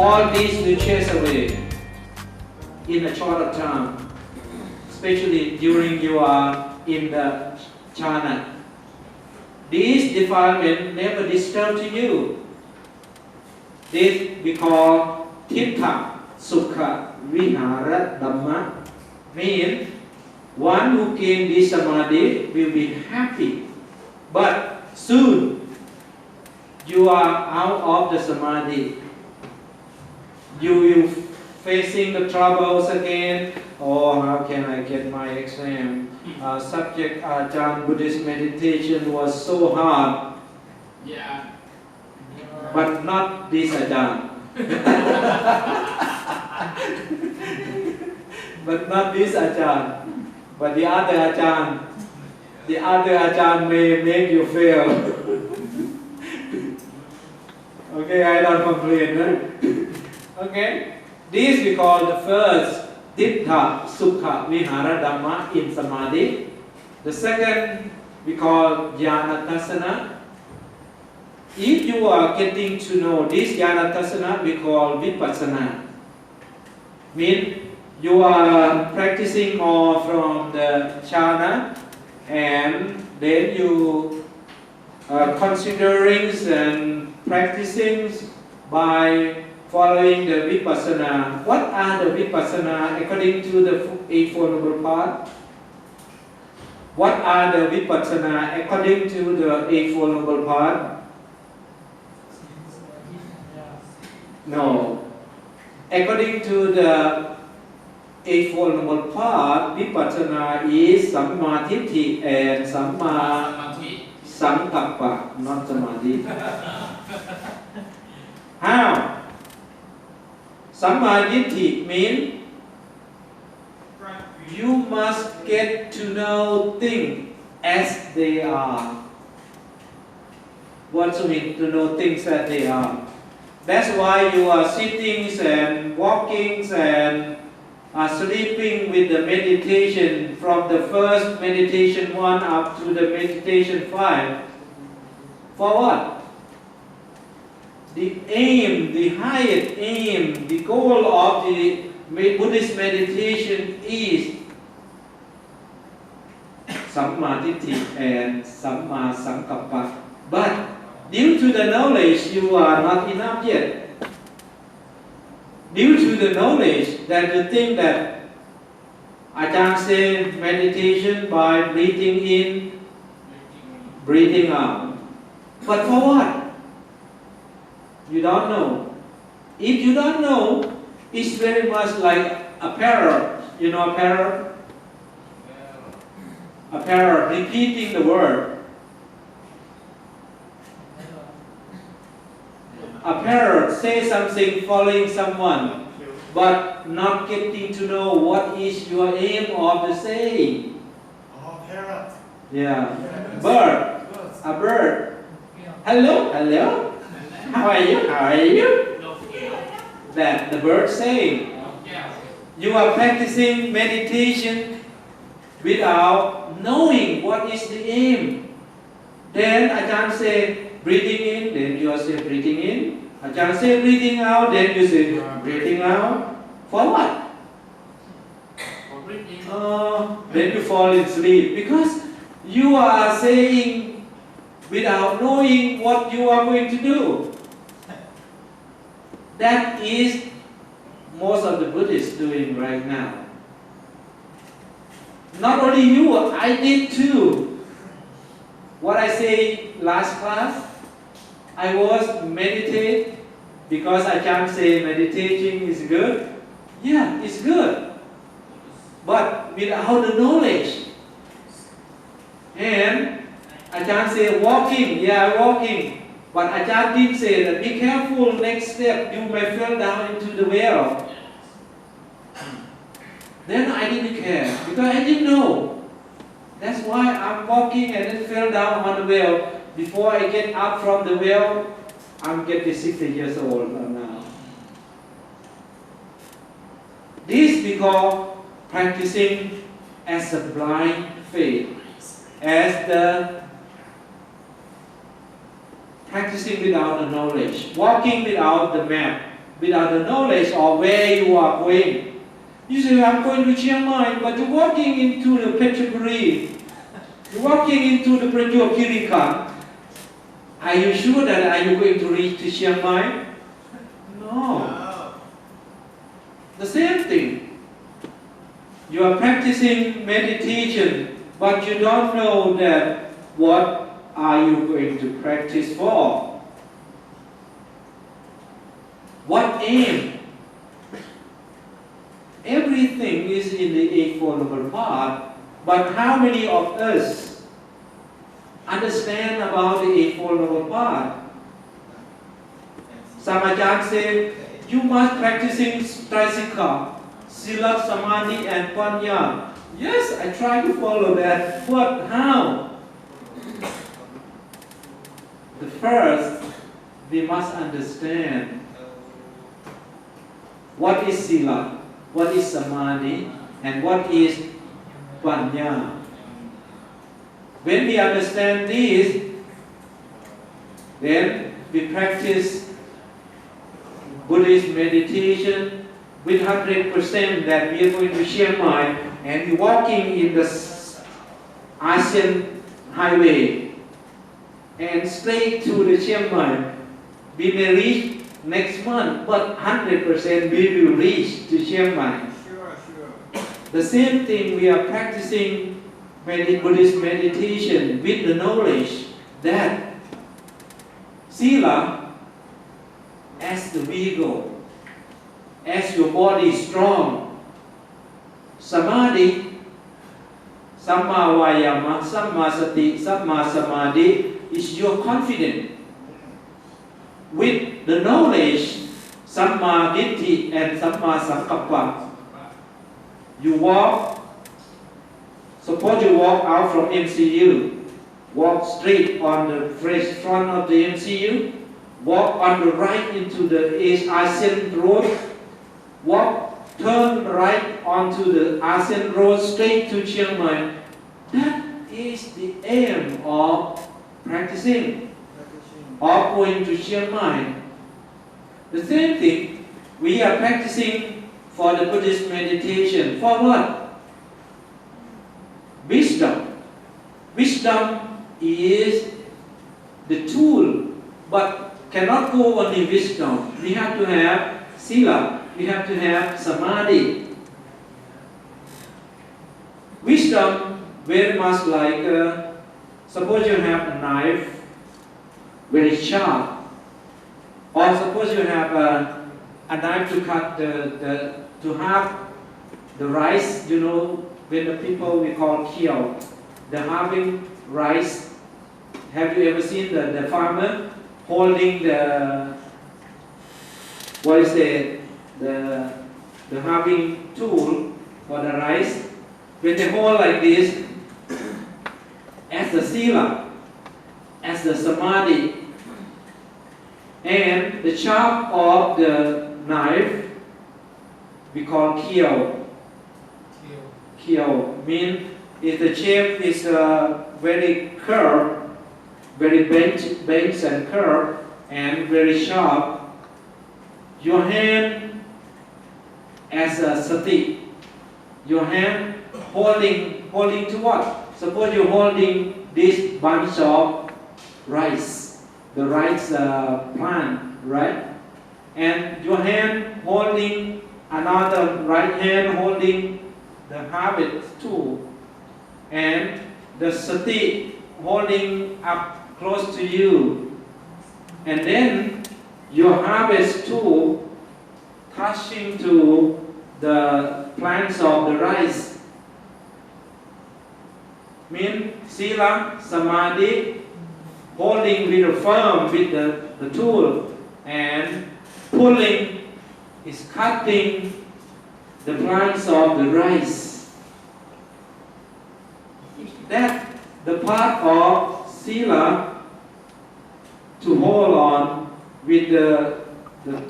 all these will chase away in a short of time, especially during you are in the jhana. These defilements never disturb to you. This we call Titta Sukha Vihara Dhamma, means one who gain this samadhi will be happy, but soon you are out of the samadhi. You will facing the troubles again. Oh, how can I get my exam? Subject of Buddhist meditation was so hard. Yeah. But not this Ajahn. But not this Ajahn. But the other Ajahn. The other Ajahn may make you fail. Okay, I don't complain. Huh? Okay. This we call the first Dittha Sukha Vihara Dhamma in Samadhi. The second we call Jnana Tassana. If you are getting to know this Jnana Tassana, we call Vipassana. Means you are practicing more from the jhana, and then you are considering and practicing by following the Vipassana. What are the Vipassana according to the Eightfold Noble Path? What are the Vipassana according to the Eightfold Noble Path? No. According to the Eightfold Noble Path, Vipassana is Sammaทิฏฐิ and Samma Sankappa, not Samadhi. How? Sammaทิฏฐิ means you must get to know things as they are. What does it mean to know things as they are? That's why you are sitting and walking and sleeping with the meditation from the first meditation 1 up to the meditation 5. For what? The aim, the highest aim, the goal of the Buddhist meditation is Sammaทิฏฐิ and Samma Sankappa. But due to the knowledge, you are not enough yet. Due to the knowledge that you think that I can say meditation by breathing in, breathing out. But for what? You don't know. If you don't know, it's very much like a parrot. You know a parrot? A parrot repeating the word. A parrot say something following someone, but not getting to know what is your aim of the saying. Oh, parrot. Yeah. Bird. A bird. Hello, hello. How are you? How are you? That the bird saying. You are practicing meditation without knowing what is the aim. Then Ajahn say breathing in, then you say breathing in. Ajahn say breathing out, then you say breathing out. For what? Then you fall asleep because you are saying without knowing what you are going to do. That is most of the Buddhists doing right now. Not only you, I did too. What I say last class, I was meditate because I can't say meditating is good. Yeah, it's good. But without the knowledge. And I can't say walking, yeah, walking. But I just did say that be careful, next step, you may fall down into the well. Then I didn't care because I didn't know. That's why I'm walking and then fell down on the well. Before I get up from the well, I'm getting 60 years old now. This we call practicing as a blind faith, as the practicing without the knowledge, walking without the map. without the knowledge of where you are going. You say, I'm going to Chiang Mai, but you're walking into the Phetchaburi. You're walking into the Prajop Kirika. Are you sure that are you going to reach to Chiang Mai? No. The same thing. You are practicing meditation, but you don't know that what are you going to practice for? What aim? Everything is in the Eightfold Path, but how many of us understand about the Eightfold Path? Samajak said, you must practicing Trisikha, Sila, Samadhi and Panya. Yes, I try to follow that, but how? The first, we must understand what is Sila, what is Samadhi, and what is Panya. When we understand this, then we practice Buddhist meditation with 100% that we are going to Chiang Mai and we're walking in the ASEAN highway and straight to the Chiang Mai. We may reach next month, but 100% we will reach to Chiang Mai. Sure. The same thing we are practicing Buddhist meditation with the knowledge that Sila, as the vehicle, as your body is strong, Samadhi, Samma Vayama, Samma Sati, Samma Samadhi is your confidence. With the knowledge, Samma Ditti and Samma Sankappa, you walk. Suppose you walk out from MCU, walk straight on the fresh front of the MCU, walk on the right into the ASEAN road, turn right onto the ASEAN road straight to Chiang Mai. That is the aim of practicing, of going to Chiang Mai. The same thing, we are practicing for the Buddhist meditation. For what? Wisdom. Wisdom is the tool, but cannot go only wisdom. We have to have Sila, we have to have Samadhi. Wisdom very much like, suppose you have a knife, very sharp, or suppose you have a knife to cut to halve the rice, you know, when the people we call kiao, the halving rice. Have you ever seen the farmer holding the halving tool for the rice? When they hold like this, as the Sila, as the Samadhi, and the sharp of the knife we call kiao. Kiao means if the shape is very curved, very bent and curved, and very sharp, your hand as a sati, your hand holding to what? Suppose you're holding this bunch of rice, the rice plant, right? And your hand holding another right hand holding the harvest tool, and the sati holding up close to you, and then your harvest tool touching to the plants of the rice. Mean Sila, Samadhi, holding with a firm with the tool, and pulling is cutting the plants of the rice. That the part of Sila to hold on with the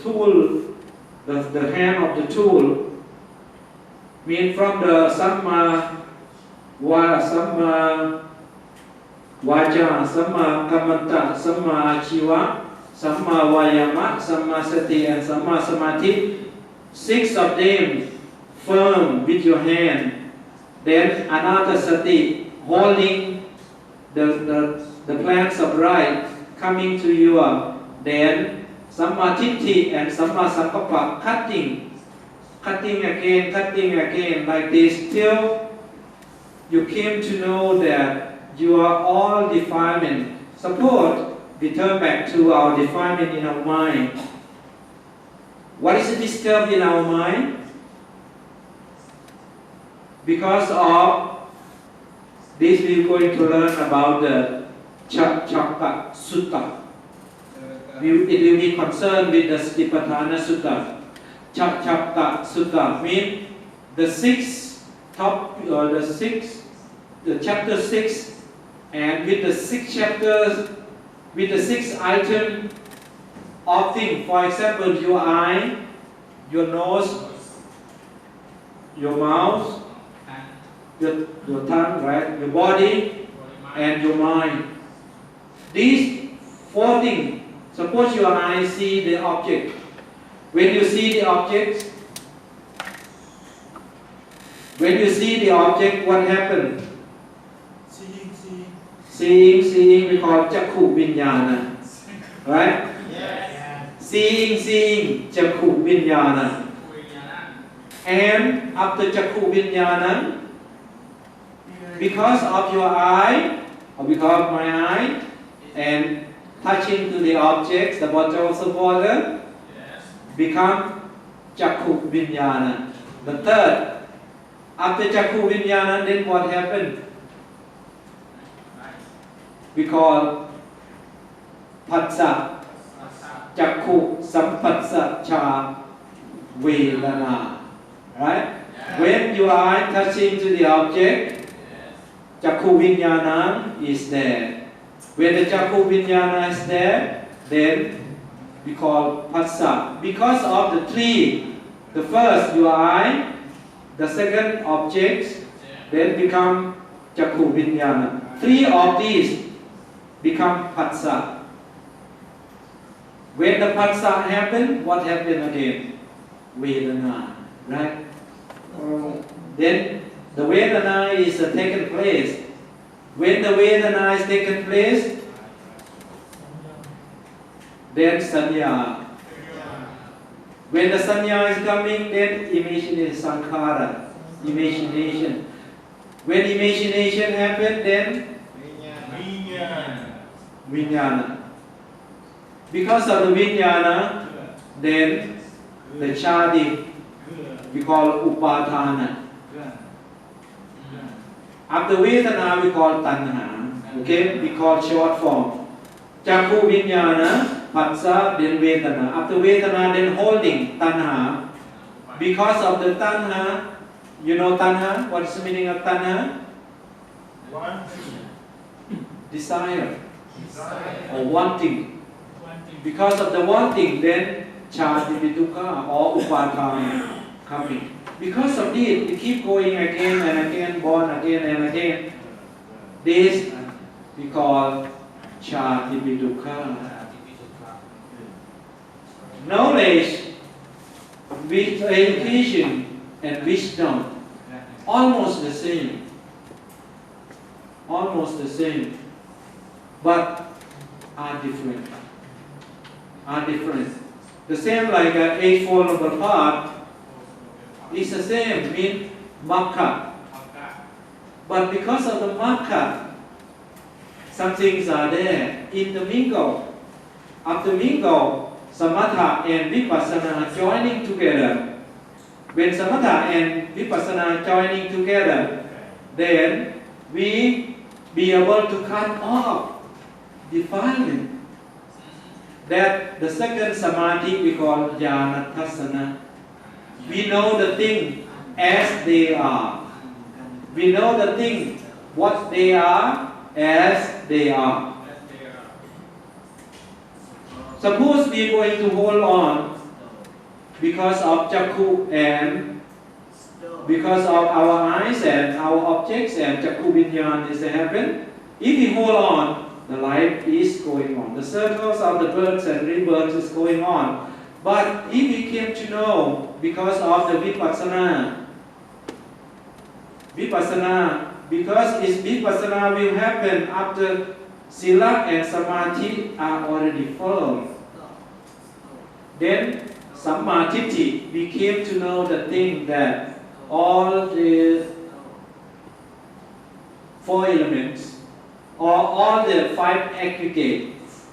tool, the hand of the tool, mean from the Samma Vaja, Samma Kammanta, Samma Achiva, Samma Vayama, Samma Sati, and Samma Samadhi. 6 of them firm with your hand. Then another Sati holding the plants of right coming to you. Then Samma Titti and Samma Sankappa, cutting again like this till you came to know that you are all defilement. Suppose we turn back to our defilement in our mind. What is disturbed in our mind? Because of this, we are going to learn about the Chakka Sutta. It will be concerned with the Satipatthana Sutta. Chakka Sutta means the chapter 6, and with the 6 chapters, with the 6 items of things. For example, your eye, your nose, your mouth, your tongue, right? Your body, and your mind. These 4 things. Suppose your eye see the object. When you see the object, what happens? Seeing, we call Chakku Vinyana. Right? Yes. Seeing, Chakku Vinyana. And after Chakku Vinyana, because of your eye, or because of my eye, and touching to the objects, the bottles of water, become Chakku Vinyana. The third, after Chakku Vinyana, then what happened? We call Phassa, Chakku Sampassa Cha Vedana. Right? When your eye touching to the object, Chakku Vinyana is there. When the Chakku Vinyana is there, then we call Phassa. Because of the 3, the first your eye, the second objects, then become Chakku Vinyana. 3 of these become Phassa. When the Phassa happen, what happen again? Vedana, right? Then the Vedana is taken place. When the Vedana is taken place, then Sanya. When the Sanya is coming, then imagination is Sankhara, imagination. When imagination happens, then Vijnana. Because of the Vijnana, then the Chadi, we call Upadana. After Vedana, we call Tanha. Okay, we call short form. Chakku Vijnana, Phassa, then Vedana. After Vedana, then holding, Tanha. Because of the Tanha, you know Tanha? What is the meaning of Tanha? Desire. Or wanting. Because of the wanting, then Chadi Dukkha or Upadana coming. Because of this, we keep going again and again, born again and again. This we call Chadi Dukkha. Knowledge, with education and wisdom, almost the same. Almost the same. But are different. The same like an Eightfold Noble Path is the same, means Makka. But because of the Makka, some things are there. Intermingle. After mingle, Samatha and Vipassana joining together. When Samatha and Vipassana joining together, then we be able to cut off defilement. That the second Samadhi we call Jnana-Tassana. We know the thing as they are. We know the thing, what they are, as they are. Suppose we are going to hold on because of Chakku and because of our eyes and our objects and Chakku Vinyan is happen. If we hold on, The life is going on. The circles of the births and rebirths is going on. But if we came to know because of the vipassana, because its vipassana will happen after sila and samadhi are already firm. Then sammadhi, we came to know the thing that all the four elements or all the five aggregates,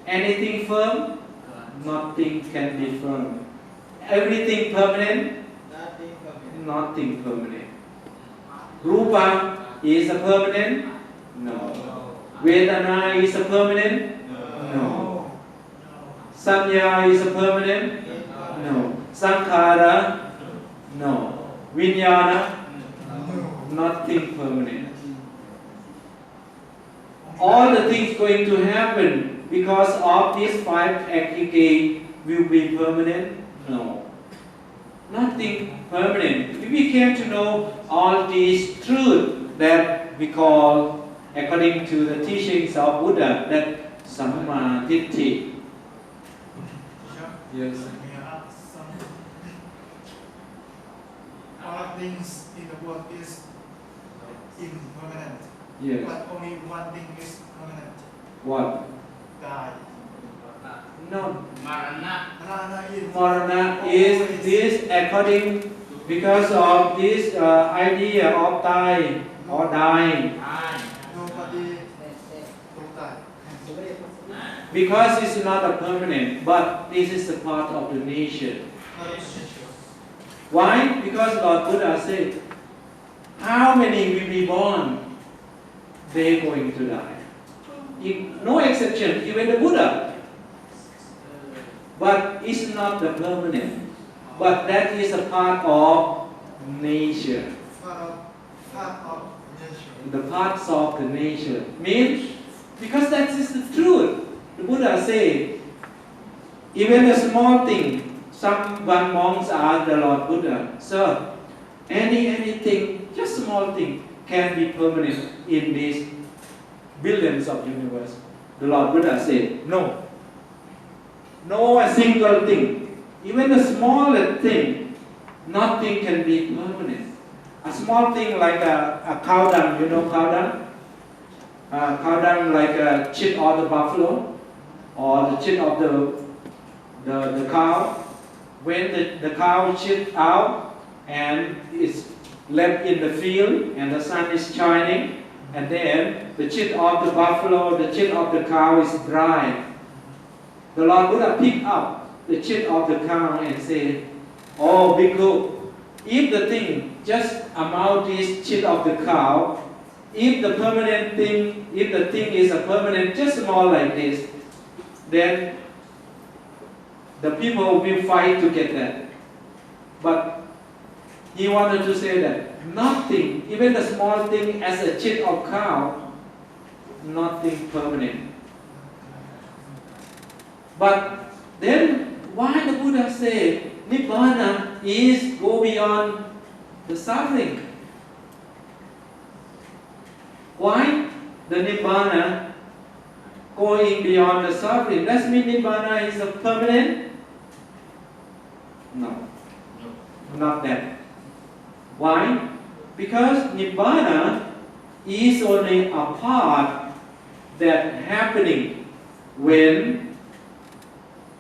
anything firm, nothing can be firm. Everything permanent, nothing permanent. Rupa is a permanent? No. Vedana is a permanent? No. Sanya is a permanent? No. Sankhara? No. Vijnana? Nothing permanent. All the things going to happen because of these five aggregates will be permanent? No. Nothing permanent. We came to know all these truths that we call, according to the teachings of Buddha, that Samma Ditti. Yes. All things in the world is impermanent. Yes. But only one thing is permanent. What? Die. No. Marana Marana is this according because of this idea of dying or dying. Nobody don't die. Because it's not a permanent, but this is a part of the nature. Why? Because Lord Buddha said, how many will be born? They're going to die. No exception, even the Buddha. But it's not the permanent. But that is a part of nature. Part of nature. The parts of the nature. Means, because that is the truth. The Buddha said, even a small thing, one monks asked the Lord Buddha, sir, anything, just small thing, can be permanent in these billions of universe. The Lord Buddha said, no. No a single thing. Even the smallest thing, nothing can be permanent. A small thing like a cow dung, you know cow dung? Cow dung like a shit of the buffalo or the shit of the cow. When the cow shit out and is left in the field and the sun is shining, and then the shit of the buffalo, the shit of the cow is dry. The Lord Buddha picked up the shit of the cow and said, oh, Bhikkhu, if the thing just amount this shit of the cow, if the permanent thing, if the thing is a permanent, just small like this, then the people will fight to get that. But he wanted to say that nothing, even the small thing as a shit of cow, nothing permanent. But then why the Buddha say Nibbana is go beyond the suffering? Why the Nibbana going beyond the suffering? Does mean Nibbana is a permanent? No. Not that. Why? Because Nibbana is only a part that happening when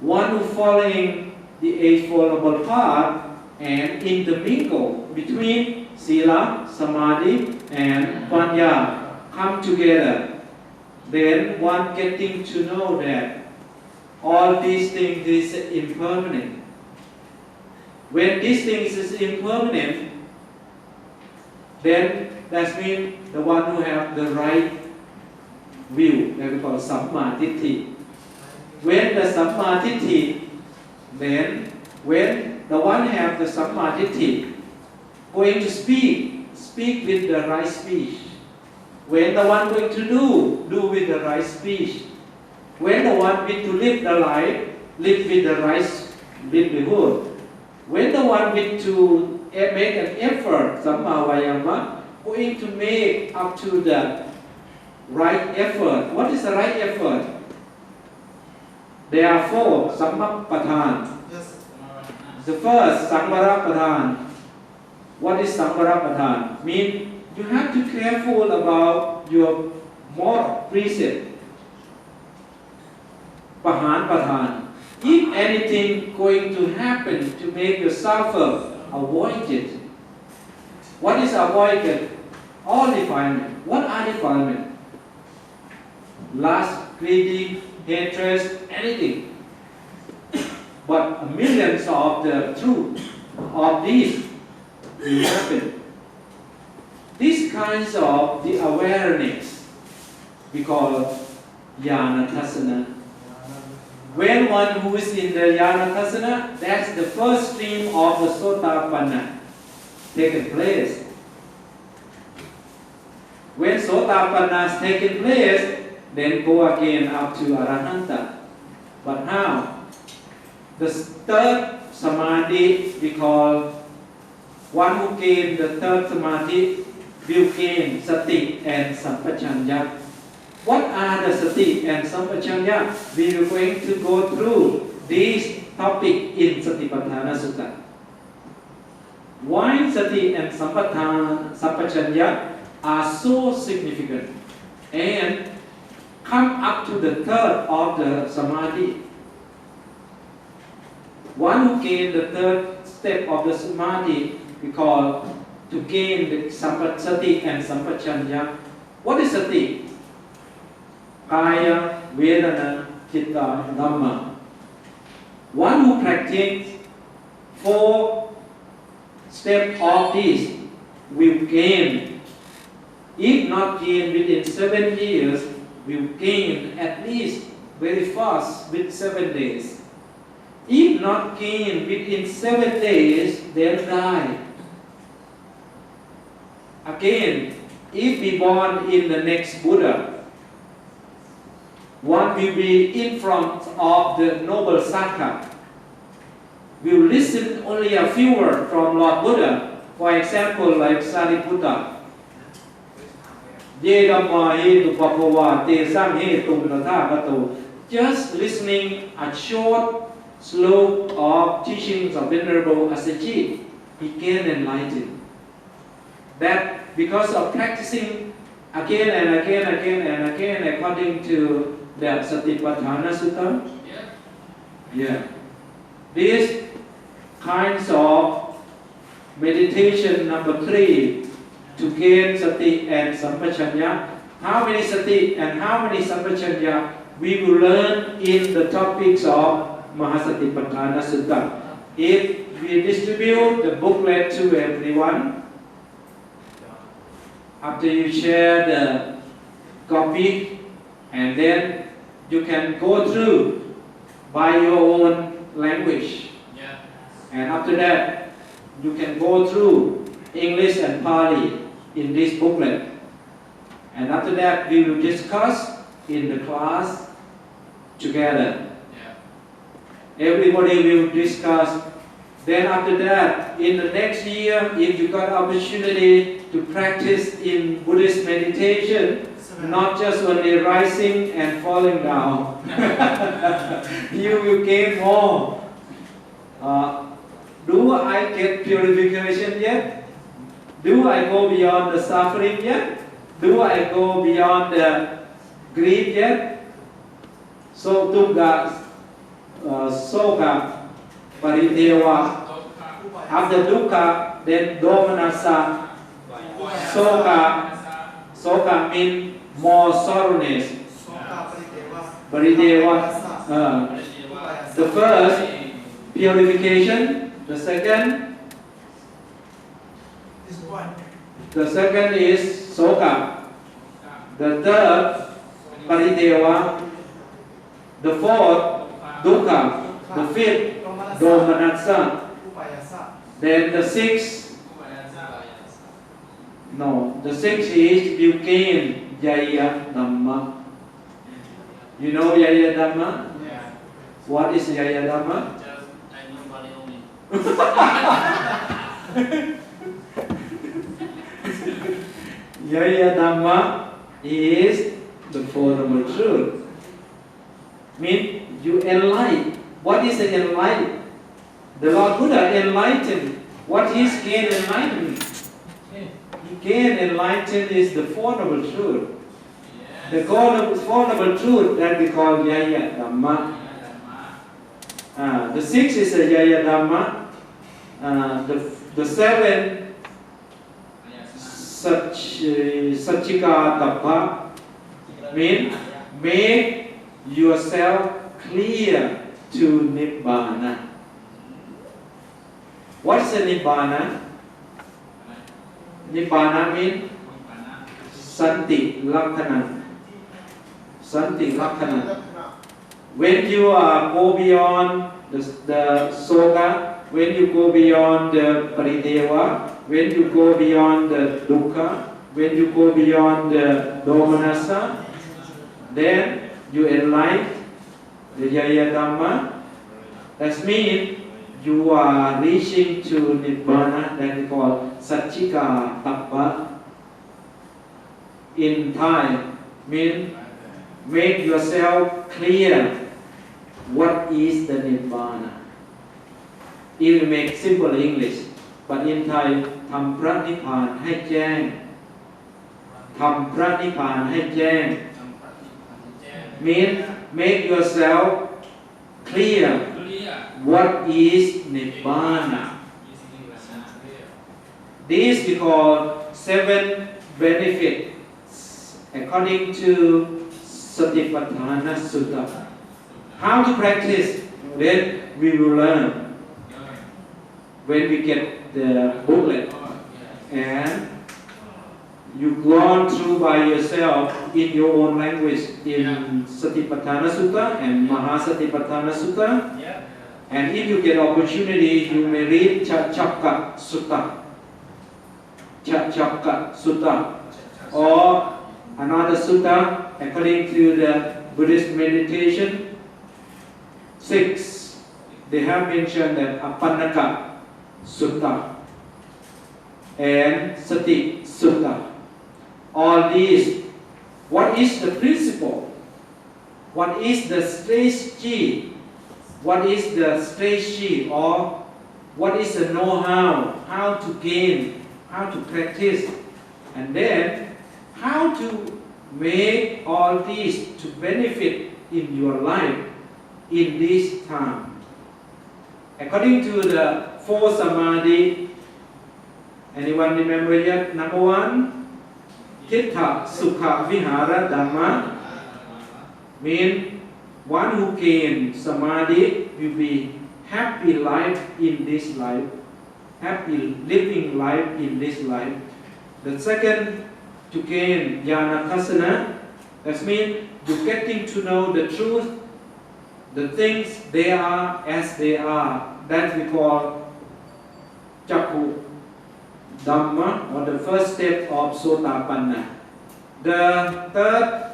one who following the Eightfold Path and intermingle between Sila, Samadhi and Panya come together. Then one getting to know that all these things is impermanent. When these things is impermanent, then that means the one who have the right view, that we call Samma Ditti. When the Samma Ditti, then when the one have the Samma Ditti, going to speak with the right speech. When the one going to do with the right speech. When the one going to live the life, live with the right livelihood. When the one going to make an effort, Samma Vayama, going to make up to the right effort. What is the right effort? There are 4 Sammapathan. Yes. The first, Samvarapathan. What is Samvarapathan? Mean you have to be careful about your moral precept. Pahan. If anything going to happen to make you suffer, avoid it. What is avoided? All defilement. What are defilement? Lust, greedy, hatred, anything. But millions of the truth of these will happen. These kinds of the awareness we call Jnana Tasana. When one who is in the Jnana Tasana, that's the first stream of the Sotapanna taken place. When Sotapanna has taken place, then go again up to Arahanta. But how? The third Samadhi we call, one who gain the third Samadhi will gain Sati and Sampachanya. What are the Sati and Sampachanya? We are going to go through this topic in Satipatthana Sutta. Why Sati and Sampachanya are so significant and come up to the third of the Samadhi. One who gain the third step of the Samadhi we call to gain the Sati and Sampachanya. What is Sati? Kaya, Vedana, Chitta, Dhamma. One who practices 4 steps of this will gain, if not gain within 7 years, will gain at least very fast with 7 days. If not gain within 7 days, then die. Again, if we born in the next Buddha, one will be in front of the noble Sangha, will listen only a few words from Lord Buddha. For example, like Sariputta. Ye Dhamma hetu bhagava te sang hetu nathagato. Just listening a short slope of teachings of Venerable Assaji, he gained enlightened. That because of practicing again and again according to the Satipatthana Sutta. Yeah. These kinds of meditation number 3 to gain Sati and Sampachanya. How many Sati and how many Sampachanya we will learn in the topics of Mahasatipatthana Sutta. If we distribute the booklet to everyone, after you share the copy, and then you can go through by your own language. And after that, you can go through English and Pali in this booklet. And after that, we will discuss in the class together. Everybody will discuss. Then after that, in the next year, if you got opportunity to practice in Buddhist meditation, not just only rising and falling down, you will gain more. Do I get purification yet? Do I go beyond the suffering yet? Do I go beyond the greed yet? So Dukkha, Soka, Pariteva. After Dukkha, then Domanassa. Soka means more sorrowness. Pariteva. The first, purification. The second is Soka. The third, Pariteva. The fourth, Dukkha. The fifth, Domanassa. Then the sixth, is you gain Jaya Dhamma. You know Jaya Dhamma? Yeah. What is Jaya Dhamma? Just I know Pali only. Jaya Dhamma is the Four Noble Truths. Mean you enlighten. What is the enlighten? The Lord Buddha enlightened. What is gain enlightenment? He gain enlightenment is the Four Noble Truths. The Four Noble Truths that we call Yaya Dhamma. The sixth is the Yaya Dhamma. The seven Satchika Tappha mean make yourself clear to Nibbana. What's the Nibbana? Nibbana means Santi Lakkhana. Santi Lakkhana. When you go beyond the Soga, when you go beyond the Parideva, when you go beyond the Dukkha, when you go beyond the Domanassa, then you enlighten the Yaya Dhamma. That means you are reaching to Nibbana, that we call Satchika Tappha. In time, means make yourself clear what is the Nibbana. If you make simple English, but in Thai, ทำพระนิพพานให้แจ้ง ทำพระนิพพานให้แจ้ง mean make yourself clear what is Nibbana. These we call 7 benefits according to Satipatthana Sutta. How to practice? Then we will learn when we get the booklet, and you go on through by yourself in your own language in Satipatthana Sutta and Mahasatipatthana Sutta. And if you get opportunity, you may read Chakka Sutta, Chakka Sutta, or another sutta according to the Buddhist Meditation 6. They have mentioned that Apannaka Sutta and Sati Sutta. All these, what is the principle? What is the strategy? What is the strategy, or what is the know-how? How to gain, how to practice, and then how to make all these to benefit in your life in this time. According to the 4 Samadhi, anyone remember yet? Number 1, Tittha Sukha Vihara Dhamma, mean one who gain Samadhi will be happy life in this life, happy living life in this life. The second, to gain Jnana Kasana, that means you getting to know the truth, the things they are as they are, that we call Chakku Dhamma, or the first step of Sotapanna. The third,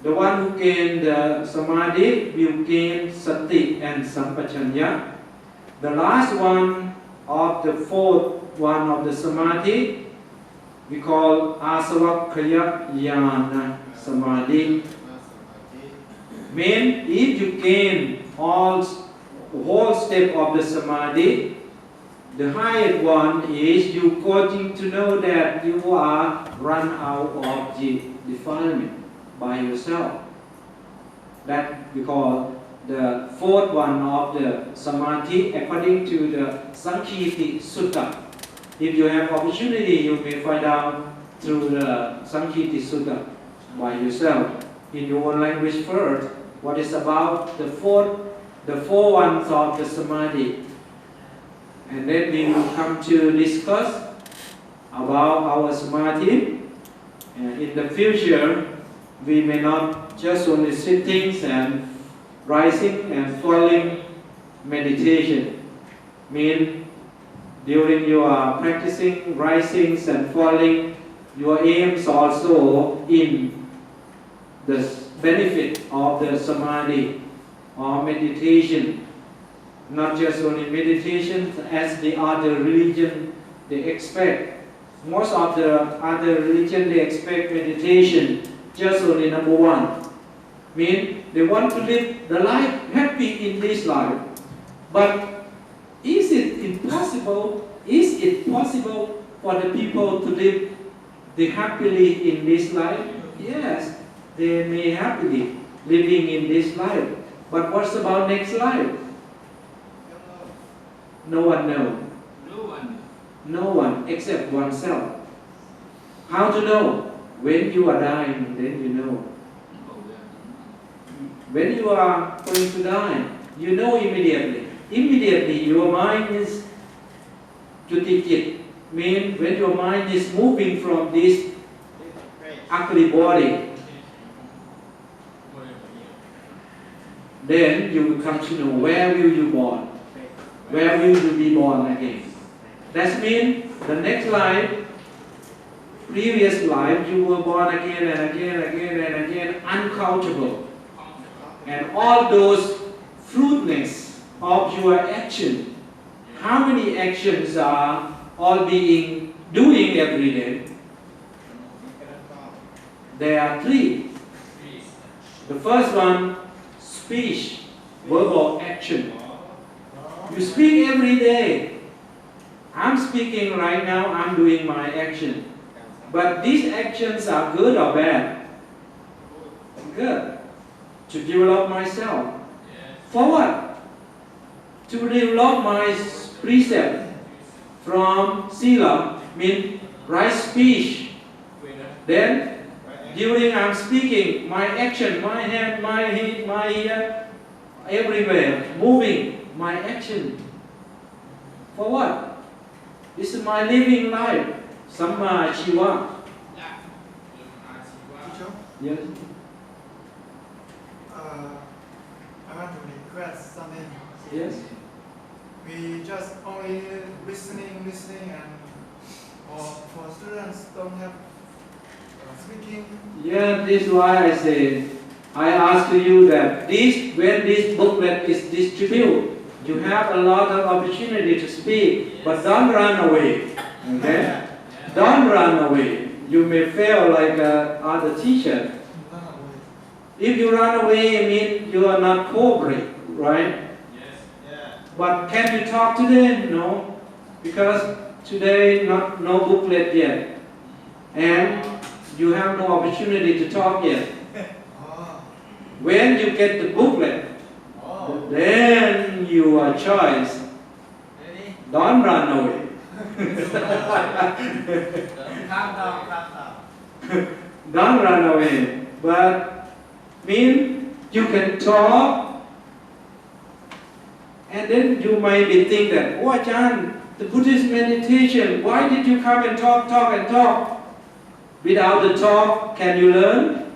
the one who gain the Samadhi will gain Sati and Sampachanya. The last one of the 4th one of the Samadhi we call Asavakkaya Jnana Samadhi. Mean if you gain whole step of the Samadhi, the highest one is you getting to know that you are run out of the defilement by yourself. That we call the 4th one of the Samadhi according to the Sankhiti Sutta. If you have opportunity, you may find out through the Sankhiti Sutta by yourself in your own language first. What is about the 4 ones of the Samadhi, and then we will come to discuss about our Samadhi. In the future, we may not just only sitting and rising and falling meditation. Mean during your practicing rising and falling, your aims also in the benefit of the Samadhi or meditation. Not just only meditation as the other religion they expect. Most of the other religion they expect meditation just only number one. Mean they want to live the life happy in this life. But is it impossible? Is it possible for the people to live happily in this life? Yes, they may happily living in this life. But what's about next life? No one knows. No one. No one except oneself. How to know? When you are dying, then you know. When you are going to die, you know immediately. Immediately your mind is juti-jit. Means when your mind is moving from this ugly body, then you will come to know where will you born. Where will you be born again? That means the next life, previous life, you were born again and again, again and again, uncountable. And all those fruitness of your action, how many actions are all being doing every day? There are three. The first one, speech, verbal action. You speak every day. I'm speaking right now, I'm doing my action. But these actions are good or bad? Good. To develop myself. For what? To develop my precept from sila, mean right speech. Then, during I'm speaking, my action, my hand, my head, my ear, everywhere, moving, my action. For what? This is my living life. Samma Shiva. Teacher, Yes. I want to request something. Yes. We just only listening, and for students don't have speaking. Yeah, this is why I say, I ask you that when this booklet is distributed, you have a lot of opportunity to speak, but don't run away. Okay? Don't run away. You may fail like other teacher. If you run away, it means you are not cooperating, right? But can you talk today? No, because today no booklet yet, and you have no opportunity to talk yet. When you get the booklet, then you are choice. Don't run away. Don't run away. But mean you can talk. And then you might be thinking that, oh Ajahn, the Buddhist meditation, why did you come and talk? Without the talk, can you learn?